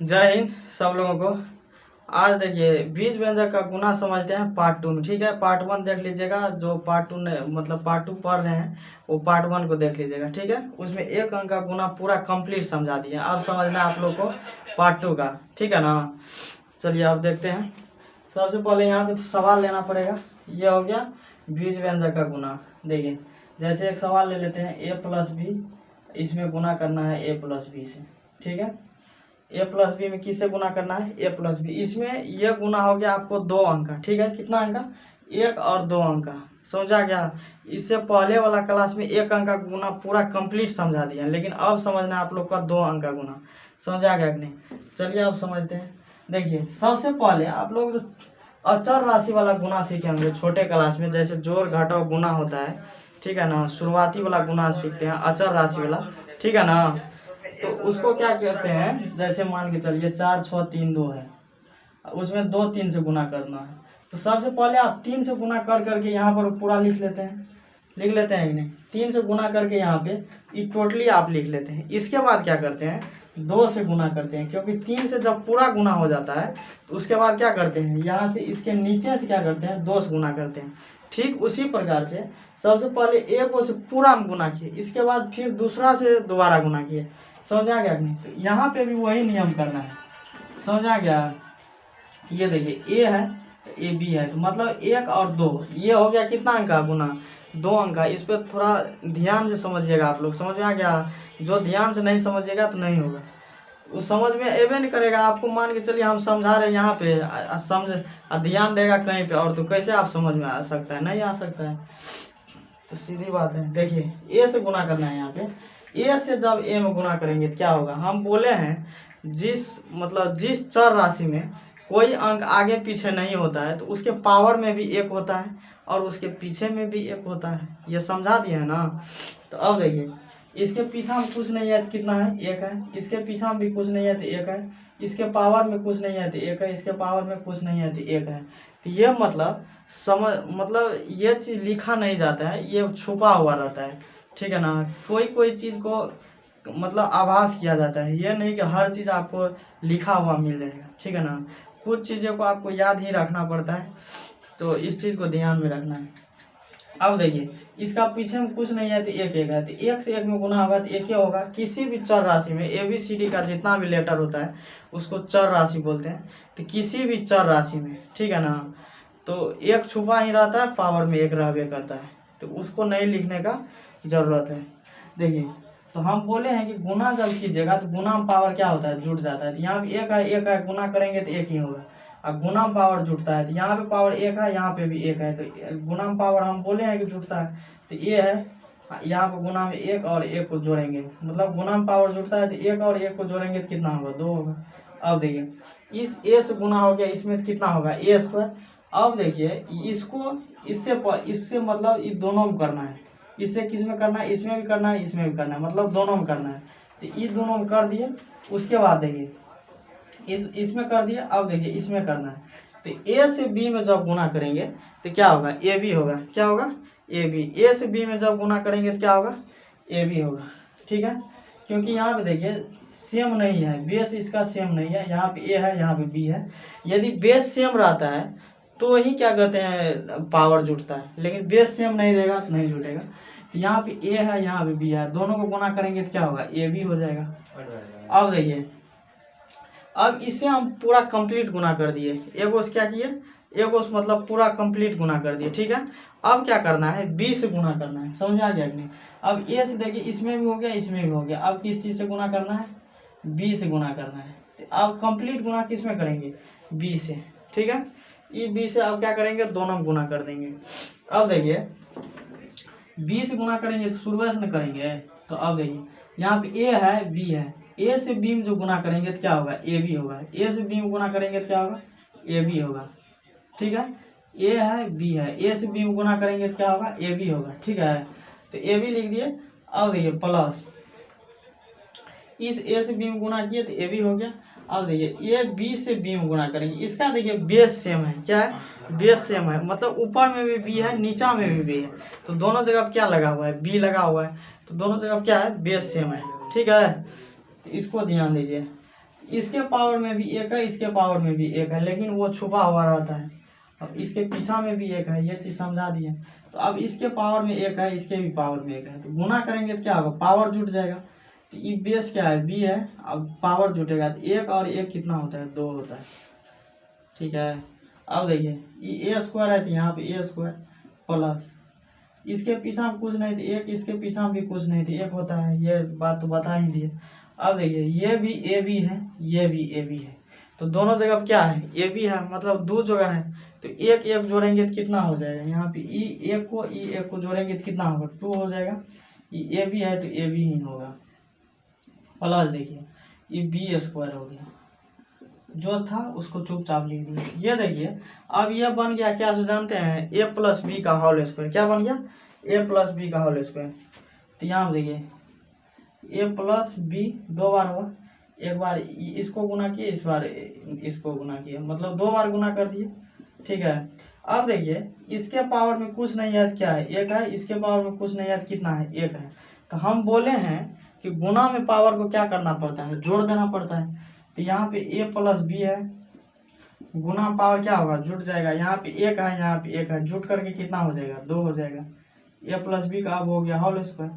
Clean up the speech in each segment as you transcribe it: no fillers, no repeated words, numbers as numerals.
जय हिंद सब लोगों को। आज देखिए बीज व्यंजक का गुना समझते हैं पार्ट 2 में। ठीक है, पार्ट 1 देख लीजिएगा, जो पार्ट 2 मतलब पार्ट 2 पढ़ रहे हैं वो पार्ट 1 को देख लीजिएगा। ठीक है, उसमें एक अंक का गुना पूरा कंप्लीट समझा दिए। अब समझना है आप लोग को पार्ट 2 का। ठीक है ना, चलिए अब देखते हैं। सबसे पहले यहाँ पे सवाल लेना पड़ेगा। ये हो गया बीज व्यंजक का गुना। देखिए जैसे एक सवाल ले लेते हैं, a प्लस बी, इसमें गुना करना है a प्लस बी से। ठीक है, ए प्लस बी में किससे गुना करना है, ए प्लस बी। इसमें ये गुना हो गया आपको 2 अंक का। ठीक है, कितना अंक का, 1 और 2 अंक का। समझा गया। इससे पहले वाला क्लास में 1 अंक का गुना पूरा कंप्लीट समझा दिया, लेकिन अब समझना है आप लोग का 2 अंक का गुना। समझा गया कि नहीं? चलिए अब समझते हैं। देखिए सबसे पहले आप लोग अचर राशि वाला गुना सीखे होंगे छोटे क्लास में, जैसे जोड़ घटाव गुना होता है। ठीक है ना, शुरुआती वाला गुना सीखते हैं अचर राशि वाला। ठीक है ना, तो उसको क्या कहते हैं, जैसे मान के चलिए 4 6 3 2 है, उसमें 2 3 से गुना करना है। तो सबसे पहले आप 3 से गुना कर करके यहाँ पर पूरा लिख लेते हैं। लिख लेते हैं कि नहीं? 3 से गुना करके यहाँ पे ये टोटली आप लिख लेते हैं। इसके बाद क्या करते हैं, 2 से गुना करते हैं, क्योंकि 3 से जब पूरा गुना हो जाता है तो उसके बाद क्या करते हैं, यहाँ से इसके नीचे से क्या करते हैं, 2 से गुना करते हैं। ठीक उसी प्रकार से सबसे पहले एक से पूरा गुना किए, इसके बाद फिर दूसरा से दोबारा गुना किए। समझा गया कि नहीं? तो यहाँ पे भी वही नियम करना है। समझा गया। ये देखिए ए है, ए बी है, तो मतलब 1 और 2, ये हो गया कितना अंक का गुना, 2 अंक का। इस पर थोड़ा ध्यान से समझिएगा आप लोग। समझ में आ गया? जो ध्यान से नहीं समझिएगा तो नहीं होगा, वो समझ में एवे नहीं करेगा। आपको मान के चलिए हम समझा रहे हैं यहाँ पे, समझ ध्यान देगा कहीं पे और, तो कैसे आप समझ में आ सकता है? नहीं आ सकता है। तो सीधी बात है। देखिए ए से गुना करना है। यहाँ पे ए से जब ए में गुना करेंगे तो क्या होगा, हम बोले हैं जिस चर राशि में कोई अंक आगे पीछे नहीं होता है तो उसके पावर में भी 1 होता है और उसके पीछे में भी 1 होता है। ये समझा दिए है ना। तो अब देखिए इसके पीछा में कुछ नहीं है तो कितना है, 1 है। इसके पीछा में भी कुछ नहीं है तो 1 है। इसके पावर में कुछ नहीं है तो 1 है। इसके पावर में कुछ नहीं है तो 1 है। तो ये मतलब ये चीज़ लिखा नहीं जाता है, ये छुपा हुआ रहता है। ठीक है ना, कोई चीज़ को मतलब आभास किया जाता है, ये नहीं कि हर चीज़ आपको लिखा हुआ मिल जाएगा। ठीक है ना, कुछ चीज़ों को आपको याद ही रखना पड़ता है, तो इस चीज़ को ध्यान में रखना है। अब देखिए इसका पीछे में कुछ नहीं है तो 1 1 है, तो 1 से 1 में गुना होगा तो 1 ही होगा। किसी भी चर राशि में ABCD का जितना भी लेटर होता है उसको चर राशि बोलते हैं। तो किसी भी चर राशि में, ठीक है ना, तो 1 छुपा ही रहता है, पावर में 1 रहबे करता है, तो उसको नहीं लिखने का ज़रूरत है। देखिए तो हम बोले हैं कि गुना जब कीजिएगा तो गुना में पावर क्या होता है, जुट जाता है। तो यहाँ पे 1 है, गुना करेंगे तो 1 ही होगा। अब गुना में पावर जुटता है तो यहाँ पे पावर 1 है, यहाँ पे भी 1 है, तो गुना में पावर हम बोले हैं कि जुटता है। तो ये है, यहाँ पे गुना में 1 और 1 को जोड़ेंगे, मतलब गुना में पावर जुटता है तो 1 और 1 को जोड़ेंगे तो कितना होगा, 2 होगा। अब देखिए इस a से गुना हो गया, इसमें तो कितना होगा, a²। अब देखिए इसको इससे मतलब इस दोनों में करना है। इससे किस में करना है, इसमें भी करना है, इसमें भी करना है, मतलब दोनों में करना है। तो इस दोनों में कर दिए, उसके बाद देखिए इसमें कर दिया। अब देखिए इसमें करना है। तो a से b में जब गुना करेंगे तो क्या होगा, AB होगा। क्या होगा, AB। a से b में जब गुना करेंगे तो क्या होगा, AB होगा। ठीक है, क्योंकि यहाँ पे देखिए सेम नहीं है, बेस इसका सेम नहीं है। यहाँ पे a है, यहाँ पे b है। यदि बेस सेम रहता है तो ही क्या कहते हैं, पावर जुटता है, लेकिन बेस सेम नहीं रहेगा तो नहीं जुटेगा। तो यहाँ पे a है, यहाँ पे b है, दोनों को गुना करेंगे तो क्या होगा, AB हो जाएगा। अब देखिए अब इससे हम पूरा कंप्लीट गुना कर दिए। एगो से क्या किए, एगो से मतलब पूरा कंप्लीट गुना कर दिए। ठीक है, अब क्या करना है, b से गुना करना है। समझ आ गया कि नहीं? अब a से देखिए इसमें भी हो गया, इसमें भी हो गया। अब किस चीज़ से गुना करना है, b से गुना करना है। तो अब कंप्लीट गुना किस में करेंगे, b से। ठीक है, ये b से अब क्या करेंगे, दोनों में गुना कर देंगे। अब देखिए b से गुना करेंगे तो शुरुआत में करेंगे। तो अब देखिए यहाँ पे a है, b है। a से b में जो गुना करेंगे तो क्या होगा, AB होगा। a से b में गुना करेंगे तो क्या होगा, AB होगा। ठीक है, a है, b है, a से b में गुना करेंगे तो क्या होगा, AB होगा। ठीक है, तो AB लिख दिए। अब देखिए प्लस इस a से b में गुना किए तो AB हो गया। अब देखिए a b से b में गुना करेंगे, इसका देखिए बेस सेम है। क्या है, बेस सेम है, मतलब ऊपर में भी b है, नीचा में भी b है, तो दोनों जगह क्या लगा हुआ है, b लगा हुआ है, तो दोनों जगह क्या है, बेस सेम है। ठीक है, तो इसको ध्यान दीजिए। इसके पावर में भी एक है, इसके पावर में भी एक है, लेकिन वो छुपा हुआ रहता है। अब इसके पीछा में भी एक है, ये चीज़ समझा दिए। तो अब इसके पावर में एक है, इसके भी पावर में एक है, तो गुना करेंगे तो क्या होगा, पावर जुट जाएगा। तो ये बेस क्या है, बी है, अब पावर जुटेगा तो एक और एक कितना होता है, 2 होता है। ठीक है, अब देखिए ये ए स्क्वायर है तो यहाँ पे ए स्क्वायर प्लस इसके पीछा में कुछ नहीं थी एक, इसके पीछा में भी कुछ नहीं थी एक होता है, ये बात तो बता ही दिए। अब देखिए ये भी ए बी है, ये भी ए बी है, तो दोनों जगह क्या है, ए बी है, मतलब 2 जगह है, तो एक एक जोड़ेंगे तो कितना हो जाएगा, यहाँ पे ई एक को जोड़ेंगे तो कितना होगा, 2 हो जाएगा। ये ए बी है तो ए बी ही होगा, प्लस देखिए ये बी स्क्वायर हो गया, जो था उसको चुपचाप लिख दिए। ये देखिए अब ये बन गया क्या, जो जानते हैं ए प्लस बी का होल स्क्वायर, क्या बन गया, ए प्लस बी का होल स्क्वायर। तो यहाँ देखिए ए प्लस बी 2 बार हुआ, एक बार इसको गुना किए, इस बार इसको गुना किए, मतलब 2 बार गुना कर दिए। ठीक है, अब देखिए इसके पावर में कुछ नहीं है, क्या है, एक है, इसके पावर में कुछ नहीं है, कितना है, एक है। तो हम बोले हैं कि गुना में पावर को क्या करना पड़ता है, जोड़ देना पड़ता है। तो यहाँ पे ए प्लस बी है, गुना पावर क्या होगा, जुट जाएगा, यहाँ पे एक है, यहाँ पे एक है, जुट करके कितना हो जाएगा, 2 हो जाएगा। ए प्लस बी का अब हो गया होल स्क्वायर।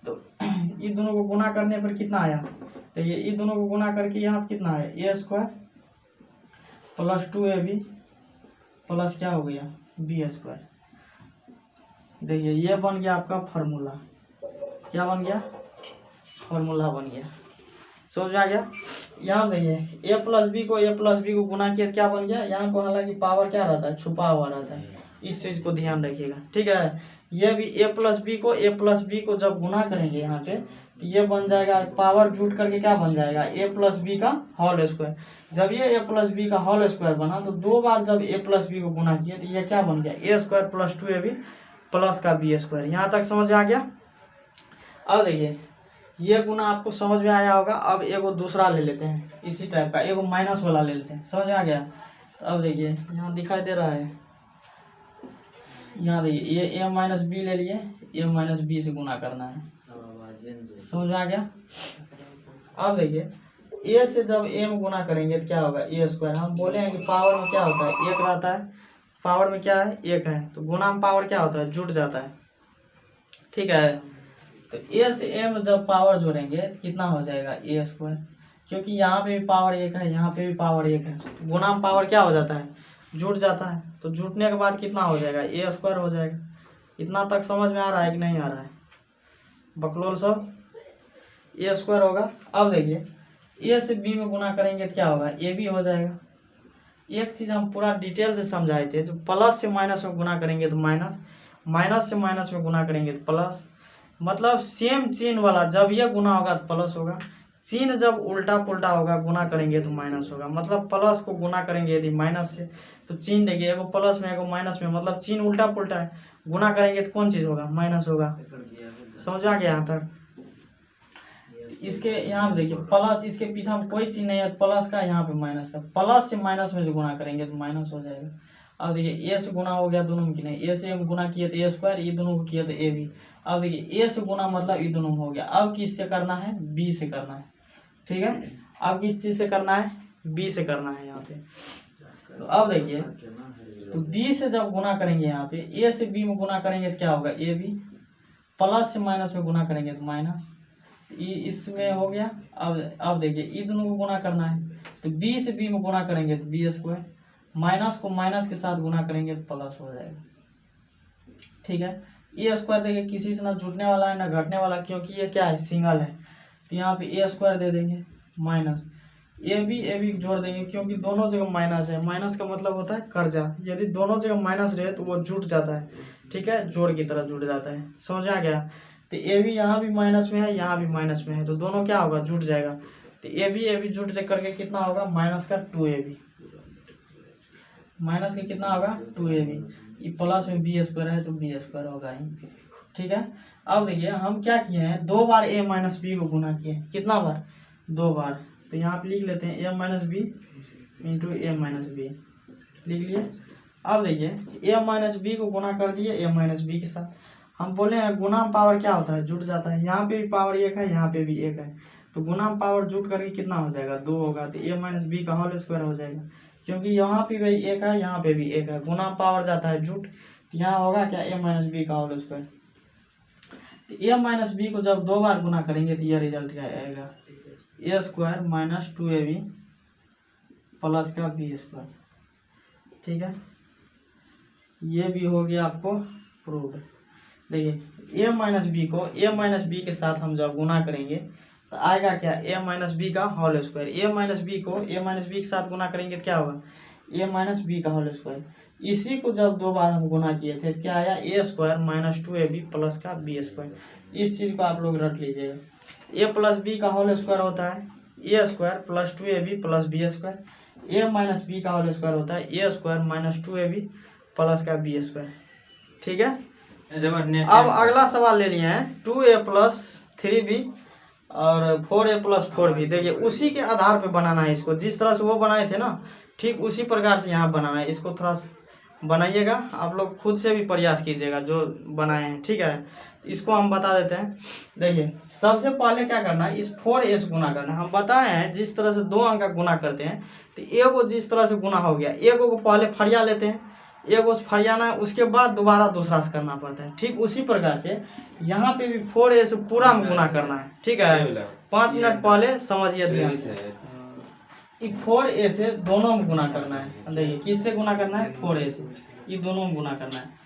तो ये दोनों को गुना करने पर कितना आया, तो ये दोनों को गुना करके यहाँ कितना है, ए स्क्वायर प्लस 2ab प्लस क्या हो गया, बी स्क्वायर। देखिए ये बन गया आपका फार्मूला, क्या बन गया, फार्मूला बन गया, समझ आ गया। यहाँ देखिए ए प्लस बी को गुना किया क्या बन गया, यहाँ को हालांकि पावर क्या रहता है, छुपा हुआ रहता है, इस चीज को ध्यान रखिएगा। ठीक है, ये भी ए प्लस बी को जब गुना करेंगे यहाँ पे, तो ये बन जाएगा, पावर जुट करके क्या बन जाएगा, ए प्लस बी का होल स्क्वायर। जब ये ए प्लस बी का होल स्क्वायर बना तो 2 बार जब ए प्लस बी को गुना किए तो ये क्या बन गया, ए स्क्वायर प्लस 2ab प्लस का बी स्क्वायर। यहाँ तक समझ आ गया। अब देखिए ये गुना आपको समझ में आया होगा। अब एगो दूसरा ले लेते हैं इसी टाइप का, एगो माइनस वाला ले लेते हैं, समझ आ गया। तो अब देखिए यहाँ दिखाई दे रहा है, यहाँ देखिए ये ए माइनस बी ले लिए, ए माइनस बी से गुना करना है, समझ में आ गया। अब देखिए ए से जब ए में गुना करेंगे तो क्या होगा, ए स्क्वायर। हम बोले हैं कि पावर में क्या होता है, एक रहता है, पावर में क्या है, एक है, तो गुना में पावर क्या होता है, जुट जाता है। ठीक है, तो ए से ए में जब पावर जोड़ेंगे तो कितना हो जाएगा, ए स्क्वायर, क्योंकि यहाँ पे भी पावर एक है, यहाँ पे भी पावर एक है, तो गुना में पावर क्या हो जाता है, जुट जाता है। तो जुटने के बाद कितना हो जाएगा, ए स्क्वायर हो जाएगा। इतना तक समझ में आ रहा है कि नहीं आ रहा है, बकलोल सब, ए स्क्वायर होगा। अब देखिए ए से बी में गुना करेंगे तो क्या होगा, ए बी हो जाएगा। एक चीज़ हम पूरा डिटेल से समझाए थे, जो प्लस से माइनस में गुना करेंगे तो माइनस, माइनस से माइनस में गुना करेंगे तो प्लस, मतलब सेम चिन्ह वाला, जब ये गुना होगा तो प्लस होगा, चिन्ह जब उल्टा पुल्टा होगा गुना करेंगे तो माइनस होगा। मतलब प्लस को गुना करेंगे यदि माइनस से तो चिन्ह देखिए, एगो प्लस में एगो माइनस में, मतलब चिन्ह उल्टा पुल्टा है, गुना करेंगे तो कौन चीज़ होगा, माइनस होगा। समझ आ गया यहाँ तक। इसके यहाँ देखिए प्लस, इसके पीछे में कोई चीज नहीं है, प्लस का, यहाँ पे माइनस का, प्लस से माइनस में जो गुना करेंगे तो माइनस हो जाएगा। अब देखिए ए से गुना हो गया दोनों में कि नहीं, ए से गुना किए तो ए स्क्वायर, ये दोनों को किए तो ए बी। अब देखिए ए से गुना मतलब ये दोनों हो गया। अब किस से करना है, बी से करना है। ठीक है, अब किस चीज से करना है, बी से करना है यहाँ पे। तो अब देखिए तो बी से जब गुना करेंगे यहाँ पे, ए से बी में गुना करेंगे तो क्या होगा, ए बी, प्लस से माइनस में गुना करेंगे तो माइनस, इसमें हो गया। अब देखिए ये दोनों को गुना करना है, तो बी से बी में गुना करेंगे तो बी स्क्वायर, माइनस को माइनस के साथ गुना करेंगे तो प्लस हो जाएगा। ठीक है, ए स्क्वायर देखिए किसी से ना जुटने वाला है ना घटने वाला, क्योंकि ये क्या है, सिंगल है, तो यहाँ पे ए स्क्वायर दे देंगे, माइनस ए बी जोड़ देंगे, क्योंकि दोनों जगह माइनस है। माइनस का मतलब होता है कर्जा, यदि दोनों जगह माइनस रहे तो वो जुट जाता है। ठीक है, जोड़ की तरह जुट जाता है, समझ आ गया। तो ए बी यहाँ भी माइनस में है, यहाँ भी माइनस में है, तो दोनों क्या होगा, जुट जाएगा। तो ए बी जुट करके कितना होगा, माइनस का 2ab, माइनस का कितना होगा 2ab, ये प्लस में बी स्क्वायर है तो बी स्क्वायर होगा ही। ठीक है, अब देखिए हम क्या किए हैं, 2 बार ए माइनस बी को गुना किए, कितना बार, 2 बार। तो यहाँ पे लिख लेते हैं ए माइनस बी इंटू ए माइनस बी, लिख लिए। अब देखिए ए माइनस बी को गुना कर दिए ए माइनस बी के साथ। हम बोले हैं गुना पावर क्या होता है, जुट जाता है। यहाँ पे भी पावर एक है, यहाँ पे भी एक है, तो गुना पावर जुट करके कितना हो जाएगा 2 होगा, तो a माइनस बी का होल स्क्वायर हो जाएगा, क्योंकि यहाँ पे भी एक है यहाँ पे भी एक है, गुना पावर जाता है जुट, तो यहाँ होगा क्या a माइनस बी का होल स्क्वायर। तो a माइनस बी को जब 2 बार गुना करेंगे तो यह रिजल्ट क्या आएगा a square minus 2ab plus का बी स्क्वायर। ठीक है, ये भी हो गया आपको प्रूव। देखिए a माइनस बी को a माइनस बी के साथ हम जब गुना करेंगे तो आएगा क्या a माइनस बी का होल स्क्वायर। a माइनस बी को a माइनस बी के साथ गुना करेंगे तो क्या होगा a माइनस बी का होल स्क्वायर। इसी को जब 2 बार हम गुना किए थे तो क्या आया a square minus 2ab plus का बी स्क्वायर। इस चीज़ को आप लोग रख लीजिएगा, a प्लस बी का होल स्क्वायर होता है a square plus 2ab plus b square. a minus B का होल स्क्वायर होता है a square minus 2ab plus का बी स्क्वायर। ठीक है, अब अगला सवाल ले लिए हैं 2a प्लस 3b और 4a प्लस 4b। देखिए उसी के आधार पे बनाना है इसको, जिस तरह से वो बनाए थे ना ठीक उसी प्रकार से यहाँ बनाना है। इसको थोड़ा बनाइएगा, आप लोग खुद से भी प्रयास कीजिएगा जो बनाए हैं। ठीक है, इसको हम बता देते हैं। देखिए सबसे पहले क्या करना है, इस 4a से गुना करना है। हम बताए हैं जिस तरह से 2 अंक का गुना करते हैं तो a को जिस तरह से गुना हो गया, a को पहले फरिया लेते हैं, एक उस फरियाना है, उसके बाद दोबारा दूसरा से करना पड़ता है। ठीक उसी प्रकार से यहाँ पे भी 4a से पूरा में गुना करना है। ठीक है, 5 मिनट पहले समझिए ध्यान से, 4a से दोनों में गुना करना है। देखिए किससे गुना करना है 4a से, ये दोनों में गुना करना है।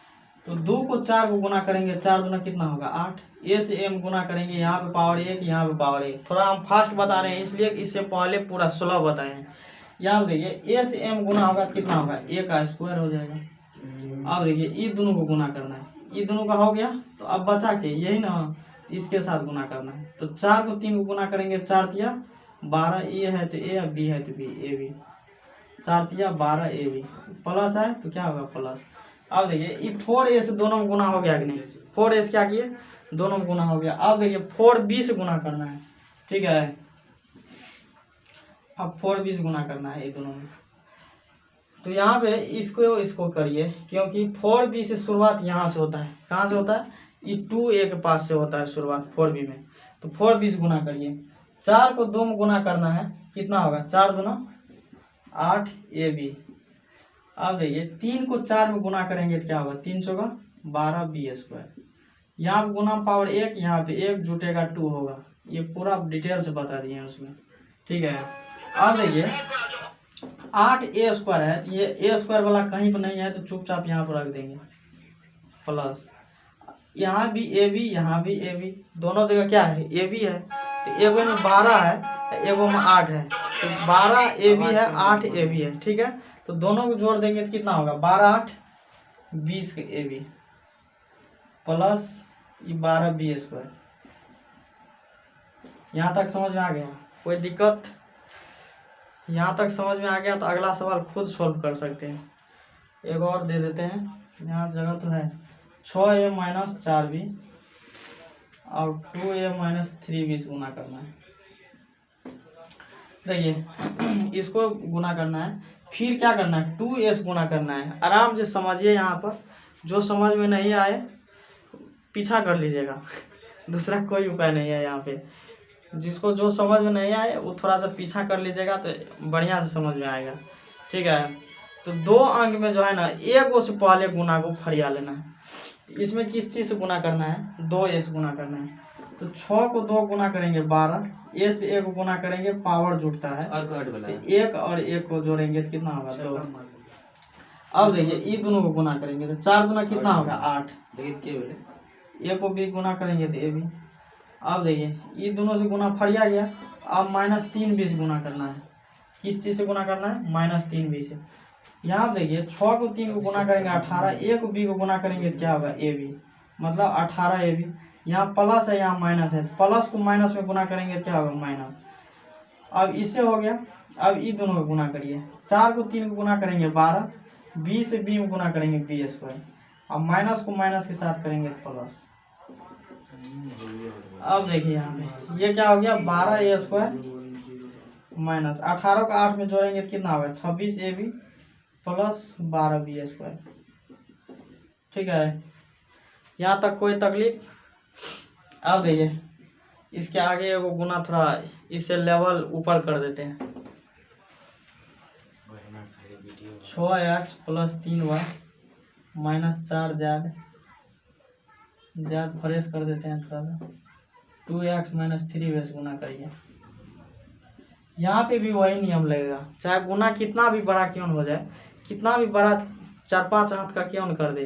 तो 2 को 4 को गुना करेंगे, 4 दूना कितना होगा 8। a से m गुना करेंगे, यहाँ पे पावर 1 यहाँ पे पावर 1। थोड़ा हम फास्ट बता रहे हैं इसलिए इससे पहले पूरा 16 बताए हैं। यहाँ देखिए a से m गुना होगा कितना होगा a का स्क्वायर हो जाएगा। अब देखिए ये दोनों को गुना करना है, ये दोनों का हो गया तो अब बचा के यही ना इसके साथ गुना करना है। तो 4 को 3 को गुना करेंगे, 4 तिया 12, a है तो a, b है तो b, a b 4 तिया 12 a b प्लस है तो क्या होगा प्लस। अब देखिए ये 4a से दोनों में गुना हो गया कि नहीं, 4a से क्या किए दोनों में गुना हो गया। अब देखिए 4b से गुना करना है। ठीक है, अब 4b से गुना करना है ये दोनों में। तो यहाँ पे इसको करिए, क्योंकि 4b से शुरुआत यहाँ से होता है। कहाँ से होता है, ये 2a के पास से होता है शुरुआत 4b में। तो 4b से गुना करिए, 4 को 2 में गुना करना है, कितना होगा 4 दूना 8 ab। अब देखिए 3 को 4 में गुना करेंगे तो क्या होगा 3 चौका 12 b स्क्वायर। यहाँ पे गुना पावर 1, यहाँ पे 1 जुटेगा 2 होगा। ये पूरा डिटेल से बता दिए हैं उसमें। ठीक है, अब देखिए 8a स्क्वायर है, तो ये a स्क्वायर वाला कहीं पर नहीं है तो चुपचाप यहाँ पर रख देंगे प्लस, यहाँ भी ab यहाँ भी ab, दोनों जगह क्या है ab है। तो एगो में 12 है एगो में 8 है, तो 12 ab है 8 ab है। ठीक है, तो दोनों को जोड़ देंगे तो कितना होगा 12 8 20 के ab प्लस ये 12 b स्क्वायर। यहाँ तक समझ में आ गया, कोई दिक्कत? यहाँ तक समझ में आ गया तो अगला सवाल खुद सोल्व कर सकते हैं। एक और दे देते हैं, यहाँ जगह तो है 6a माइनस 4b और 2a माइनस 3b से गुना करना है। देखिए इसको गुना करना है, फिर क्या करना है 2a से गुना करना है। आराम से समझिए, यहाँ पर जो समझ में नहीं आए पीछा कर लीजिएगा, दूसरा कोई उपाय नहीं है यहाँ पे। जिसको जो समझ में नहीं आए वो थोड़ा सा पीछा कर लीजिएगा तो बढ़िया से समझ में आएगा। ठीक है, तो 2 अंक में जो है ना एक से पहले गुना को फरिया लेना है। इसमें किस चीज़ से गुना करना है 2a से गुना करना है। तो 6 को 2 गुना करेंगे 12, a से 1 गुना करेंगे पावर जुटता है, तो 1 और 1 को जोड़ेंगे तो कितना होगा 2। अब देखिए ये दोनों को गुना करेंगे तो 4 गुना कितना होगा 8, a को भी गुना करेंगे तो a भी। अब देखिए ये दोनों से गुना फरिया गया, अब -3b से गुना करना है। किस चीज़ से गुना करना है -3b से। यहाँ देखिए 6 को 3 को गुना करेंगे 18, a को b को गुना करेंगे तो क्या होगा ab, मतलब 18 ab। यहाँ प्लस है यहाँ माइनस है, प्लस को माइनस में गुना करेंगे तो क्या होगा माइनस। अब इससे हो गया, अब ये दोनों को गुना करिए, 4 को 3 को गुना करेंगे 12, b से b में गुना करेंगे b स्क्वायर, अब माइनस को माइनस के साथ करेंगे प्लस। अब देखिए यहाँ पे ये क्या हो गया 12a स्क्वायर माइनस 18 को 8 में जोड़ेंगे तो कितना होगा 26ab प्लस 12b स्क्वायर। ठीक है, यहाँ तक कोई तकलीफ? अब देखिए इसके आगे एगो गुना थोड़ा इससे लेवल ऊपर कर देते हैं। 6x plus 3y minus 4z, z fresh कर देते हैं थोड़ा सा, 2x माइनस 3y गुना करिए। यहाँ पे भी वही नियम लगेगा, चाहे गुना कितना भी बड़ा क्यों हो जाए, कितना भी बड़ा 4-5 हाथ का क्यों कर दे,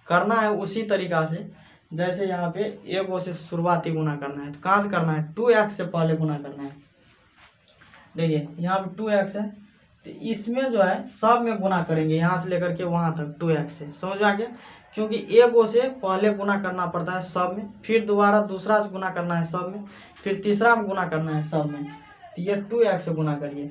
करना है उसी तरीका से जैसे यहाँ पे एगो से शुरुआती गुना करना है। तो कहाँ से करना है, 2x से पहले गुना करना है। देखिए यहाँ पे 2x है, तो इसमें जो है सब में गुना करेंगे, यहाँ से लेकर के वहाँ तक 2x से, समझ आ गया। क्योंकि एगो से पहले गुना करना पड़ता है सब में, फिर दोबारा दूसरा से गुना करना है सब में, फिर तीसरा में गुना करना है सब में। तो ये 2x से गुना करिए,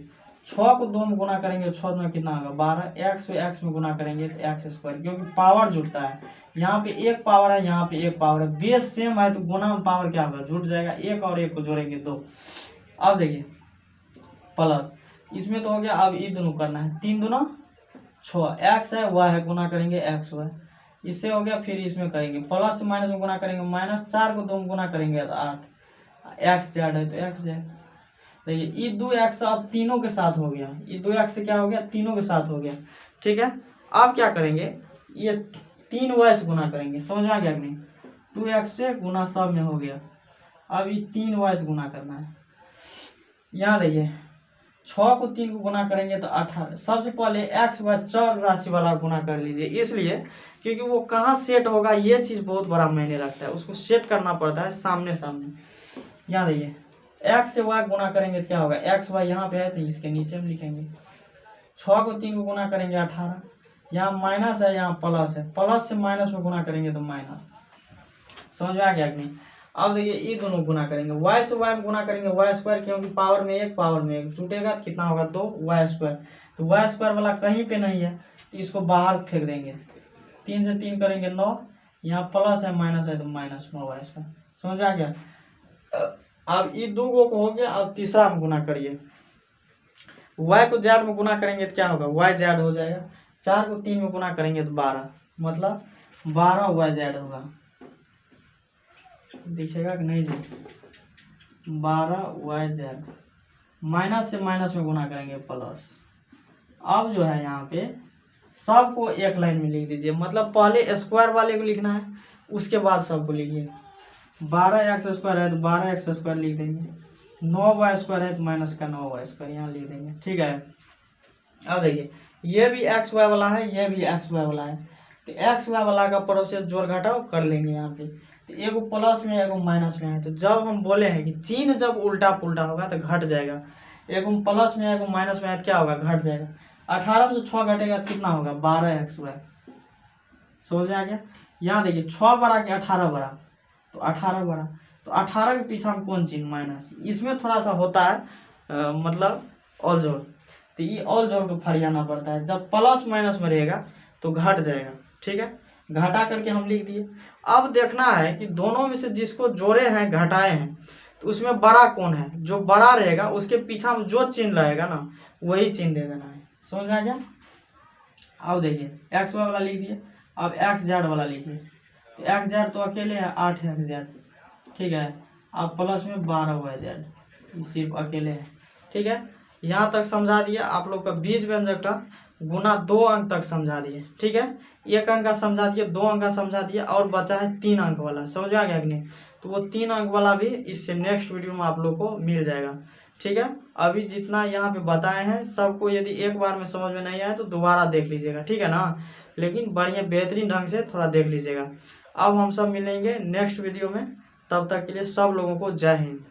6 को 2 में गुना करेंगे, 6 में कितना होगा 12, x को x में गुना करेंगे तो x स्क्वायर, क्योंकि पावर जुड़ता है, यहाँ पे एक पावर है, यहाँ पे एक पावर है, बेस सेम है तो गुना में पावर क्या होगा, जुड़ जाएगा, एक और एक को जोड़ेंगे 2। अब देखिए प्लस, इसमें तो हो गया, अब ये दोनों करना है, 3 दूना 6, x है y है, गुना करेंगे x y, इससे हो गया। फिर इसमें करेंगे प्लस से माइनस में गुना करेंगे, माइनस 4 को 2 में गुना करेंगे तो 8, x जेड है तो x जेड। देखिए ये 2x अब तीनों के साथ हो गया, ये 2x से क्या हो गया, तीनों के साथ हो गया, ठीक है। अब क्या करेंगे, ये 3y से गुना करेंगे, समझ आ गया कि नहीं, 2x से गुना सब में हो गया। अब ये 3y से गुना करना है, यहाँ देखिए 6 को 3 को गुना करेंगे तो 18। सबसे पहले x y चर राशि वाला गुना कर लीजिए, इसलिए क्योंकि वो कहाँ सेट होगा ये चीज़ बहुत बड़ा मायने रखता है, उसको सेट करना पड़ता है सामने सामने। यहाँ देखिए x से y गुना करेंगे तो क्या होगा, x y यहाँ पे है तो इसके नीचे में लिखेंगे, 6 को 3 को गुना करेंगे 18, यहाँ माइनस है यहाँ प्लस है, प्लस से माइनस में गुना करेंगे तो माइनस, समझ में आ गया कि नहीं। अब देखिए ये दोनों गुना करेंगे, y से y में गुना करेंगे y स्क्वायर, क्योंकि पावर में एक छूटेगा तो कितना होगा 2 y स्क्वायर, तो y स्क्वायर वाला कहीं पे नहीं है तो इसको बाहर फेंक देंगे, 3 से 3 करेंगे 9, यहाँ प्लस है माइनस है तो माइनस 9 y स्क्वायर, समझ आ गया। अब ये 2 को हो गया, अब तीसरा में गुना करिए, y को z में गुना करेंगे तो क्या होगा, y z हो जाएगा, 4 को 3 में गुना करेंगे तो 12, मतलब 12 y z होगा, दिखेगा कि नहीं जी, 12 y z, माइनस से माइनस में गुना करेंगे प्लस। अब जो है यहाँ पे सबको एक लाइन में लिख दीजिए, मतलब पहले स्क्वायर वाले को लिखना है उसके बाद सबको लिखिए, 12x स्क्वायर है तो 12x स्क्वायर लिख देंगे, 9y स्क्वायर है तो माइनस का 9y स्क्वायर यहाँ लिख देंगे, ठीक है। अब देखिए ये भी एक्स वाई वाला है, ये भी एक्स वाई वाला है, तो एक्स वाई वाला का प्रोसेस जोड़ घटाव कर लेंगे यहाँ पे, तो एगो प्लस में एगो माइनस में है, तो जब हम बोले हैं कि चिन्ह जब उल्टा पुल्टा होगा तो घट जाएगा, एगो प्लस में एगो माइनस में है तो क्या होगा, घट जाएगा। 18 में से 6 घटेगा तो कितना होगा, 12x वाई, समझ आ गया। यहाँ देखिए 6 बड़ा कि 18 बड़ा, तो 18 बड़ा, तो 18 के पीछे हम कौन चिन्ह, माइनस, इसमें थोड़ा सा होता है मतलब ऑल जोड़, तो ये ऑल जोड़ को फरियाना पड़ता है, जब प्लस माइनस में रहेगा तो घट जाएगा, ठीक है, घटा करके हम लिख दिए। अब देखना है कि दोनों में से जिसको जोड़े हैं घटाए हैं तो उसमें बड़ा कौन है, जो बड़ा रहेगा उसके पीछा में जो चिन्ह रहेगा ना वही चिन्ह दे देना है, समझ में आ गया। अब देखिए एक्स वाई वाला लिख दिए, अब एक्स जेड वाला लिखिए, तो एक्स जेड तो अकेले है 8 एक्स जेड, ठीक है, अब प्लस में 12 वाई जेड सिर्फ अकेले है, ठीक है। यहाँ तक समझा दिया आप लोग का बीज व्यंजक का गुना 2 अंक तक समझा दिए, ठीक है, 1 अंक का समझा दिए, 2 अंक का समझा दिए, और बचा है 3 अंक वाला, समझ आ गया कि नहीं, तो वो 3 अंक वाला भी इससे नेक्स्ट वीडियो में आप लोग को मिल जाएगा, ठीक है। अभी जितना यहाँ पे बताए हैं सबको यदि एक बार में समझ में नहीं आए तो दोबारा देख लीजिएगा, ठीक है ना, लेकिन बढ़िया बेहतरीन ढंग से थोड़ा देख लीजिएगा। अब हम सब मिलेंगे नेक्स्ट वीडियो में, तब तक के लिए सब लोगों को जय हिंद।